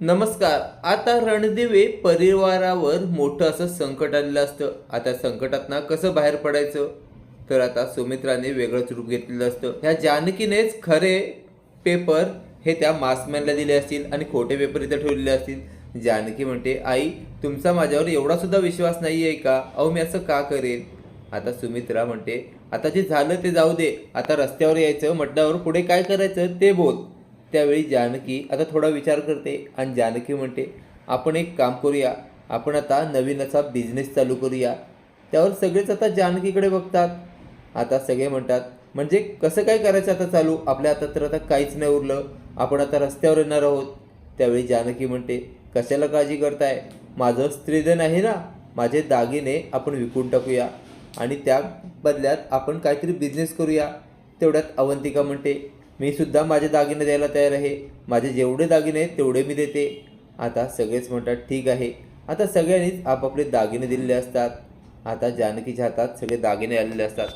नमस्कार. आता रणदिवे परिवारावर मोठं असं संकट आलेलं असतं. आता संकटातनं कसं बाहेर पडायचं? तर आता सुमित्राने वेगळंच रूप घेतलेलं असतं. ह्या जानकीनेच खरे पेपर हे त्या मास्कमॅनला दिले असतील आणि खोटे पेपर इथं ठेवलेले असतील. जानकी म्हणते, आई तुमचा माझ्यावर एवढा सुद्धा विश्वास नाही आहे का? अहो मी असं का करेन? आता सुमित्रा म्हणते, आता जे झालं ते जाऊ दे. आता रस्त्यावर यायचं म्हटल्यावर पुढे काय करायचं ते बोल. त्यावेळी जानकी आता थोडा विचार करते आणि जानकी म्हणते, आपण एक काम करूया, आपण आता नवीन असा बिझनेस चालू करूया. त्यावर सगळेच आता जानकीकडे बघतात. आता सगळे म्हणतात, म्हणजे कसं काय करायचं आता चालू? आपल्या हातात तर आता काहीच नाही उरलं, आपण आता रस्त्यावर येणार आहोत. त्यावेळी जानकी म्हणते, कशाला काळजी करताय? माझं स्त्रीधन आहे ना, माझे दागिने आपण विकून टाकूया आणि त्या बदल्यात आपण काहीतरी बिझनेस करूया. तेवढ्यात अवंतिका म्हणते, मी सुद्धा माझे दागिने द्यायला तयार आहे, माझे जेवढे दागिने आहेत तेवढे मी देते. आता सगळेच म्हणतात, ठीक आहे. आता सगळ्यांनीच आपापले दागिने दिलेले असतात. आता जानकीच्या हातात सगळे दागिने आलेले असतात.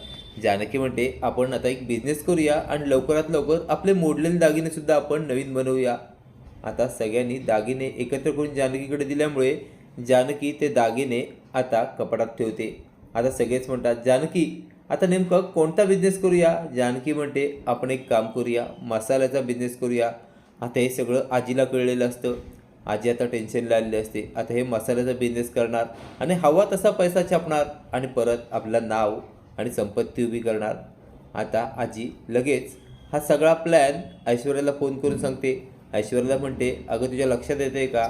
जानकी म्हणते, आपण आता एक बिझनेस करूया आणि लवकरात लवकर आपले मोडलेले दागिनेसुद्धा आपण नवीन बनवूया. आता सगळ्यांनी दागिने एकत्र करून जानकीकडे दिल्यामुळे जानकी ते दागिने आता कपाटात ठेवते. आता सगळेच म्हणतात, जानकी आता नेमकं कोणता बिझनेस करूया? जानकी म्हणते, आपण एक काम करूया, मसाल्याचा बिझनेस करूया. आता हे सगळं आजीला कळलेलं असतं. आजी आता टेन्शनला आलेली असते. आता हे मसाल्याचा बिझनेस करणार आणि हवा तसा पैसा छापणार आणि परत आपलं नाव आणि संपत्ती उभी करणार. आता आजी लगेच हा सगळा प्लॅन ऐश्वर्याला फोन करून सांगते. ऐश्वर्याला म्हणते, अगं तुझ्या लक्षात येते का,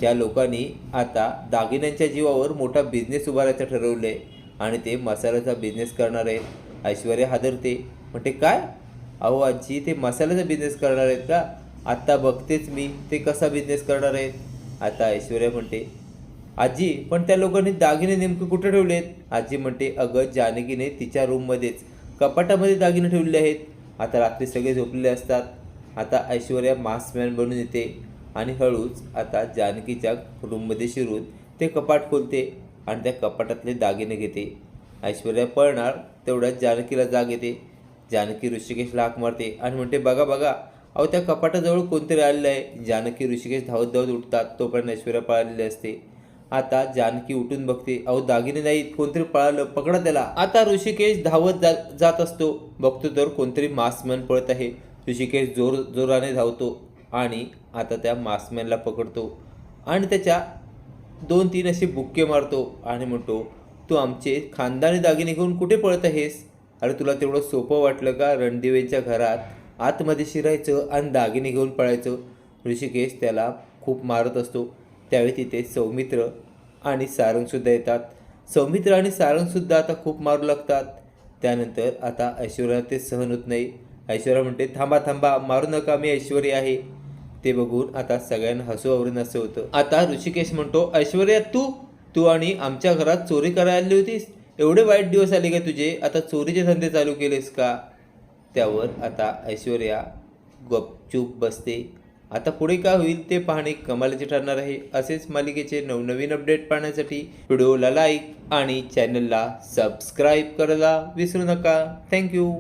त्या लोकांनी आता दागिन्यांच्या जीवावर मोठा बिझनेस उभारायचं ठरवलं आहे आणि ते मसाल्याचा बिझनेस करणार आहेत. ऐश्वर्या हादरते, म्हणते, काय? अहो आजी, ते मसाल्याचा बिझनेस करणार आहेत का? आत्ता बघतेच मी ते कसा बिझनेस करणार आहेत. आता ऐश्वर्या म्हणते, आजी पण त्या लोकांनी दागिने नेमके कुठे ठेवलेत? आजी म्हणते, अगं जानकीने तिच्या रूममध्येच कपाटामध्ये दागिने ठेवलेले आहेत. आता रात्री सगळे झोपलेले असतात. आता ऐश्वर्या मास्कमॅन बनून येते आणि हळूच आता जानकीच्या रूममध्ये शिरून ते कपाट खोलते आणि त्या कपाटातले दागिने घेते. ऐश्वर्या पळणार तेवढ्यात जानकीला जाग येते. जानकी ऋषिकेशला हाक मारते आणि म्हणते, बघा बघा, अहो त्या कपाटाजवळ कोणतरी आलेलं आहे. जानकी ऋषिकेश धावत धावत उठतात. तोपर्यंत ऐश्वर्या पळालेली असते. आता जानकी उठून बघते, अहो दागिने नाहीत, कोणतरी पळालं, पकडा त्याला. आता ऋषिकेश धावत जात असतो. बघतो तर कोणतरी मास्कमॅन पळत आहे. ऋषिकेश जोराने धावतो आणि आता त्या मास्कमॅनला पकडतो आणि त्याच्या 2-3 असे बुक्के मारतो आणि म्हणतो, तू आमचे खानदानी दागिने घेऊन कुठे पळत आहेस? अरे तुला तेवढं सोपं वाटलं का रणदिवेच्या घरात आतमध्ये शिरायचं आणि दागिने घेऊन पळायचं? ऋषिकेश त्याला खूप मारत असतो. त्यावेळी तिथे सौमित्र आणि सारंगसुद्धा येतात. सौमित्र आणि सारंगसुद्धा आता खूप मारू लागतात. त्यानंतर आता ऐश्वर्या ते सहन होत नाही. ऐश्वर्या म्हणते, थांबा थांबा, मारू नका, मी ऐश्वर्या आहे. ते बघून आता सगळ्यांना हसू आवरून असं होतं. आता ऋषिकेश म्हणतो, ऐश्वर्या तू तू आणि आमच्या घरात चोरी करायला आली होतीस? एवढे वाईट दिवस आले का तुझे? आता चोरीचे धंदे चालू केलेस का? त्यावर आता ऐश्वर्या गपचूप बसते. आता पुढे काय होईल ते पाहणे कमालीचे ठरणार आहे. असेच मालिकेचे नवनवीन अपडेट पाहण्यासाठी व्हिडिओला लाईक आणि चॅनलला सबस्क्राईब करायला विसरू नका. थँक्यू.